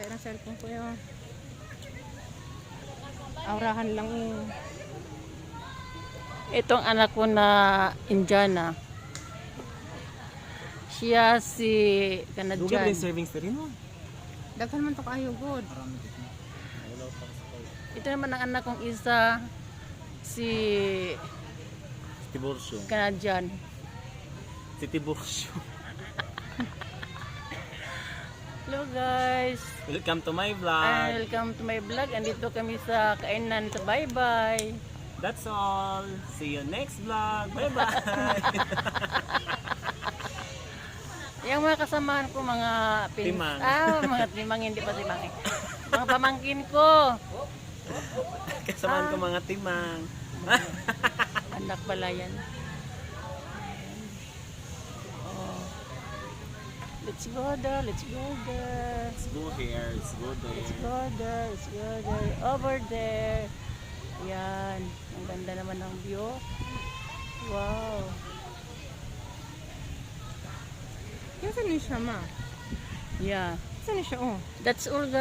Sira ng cellphone ko yun. Aurahan lang yun. Itong anak ko na Indiana. Siya si Duga Canadian. rin serving sa rin mo. Daghan man to kayo, good. Ito naman ang anak kong isa, si Tiburcio. Canadian. Si Tiburcio. Hello guys! Welcome to my And vlog. welcome to my vlog. Andito kami sa kainan sa Bye-Bye. That's all. See you next vlog. Bye-bye. Yung mga kasamahan ko, mga Timang. mga timang, hindi pa timang eh. Mga pamangkin ko. Kasamahan ko mga timang. Anak pala yan. Oh. Let's go there, let's go there. Let's go here. Let's go Let's there. go there, let's go there. Over there. Yan. Ang ganda naman ng view. Wow. Yung saan ni siya, ma? Yeah. Saan ni siya, oh? That's all guys.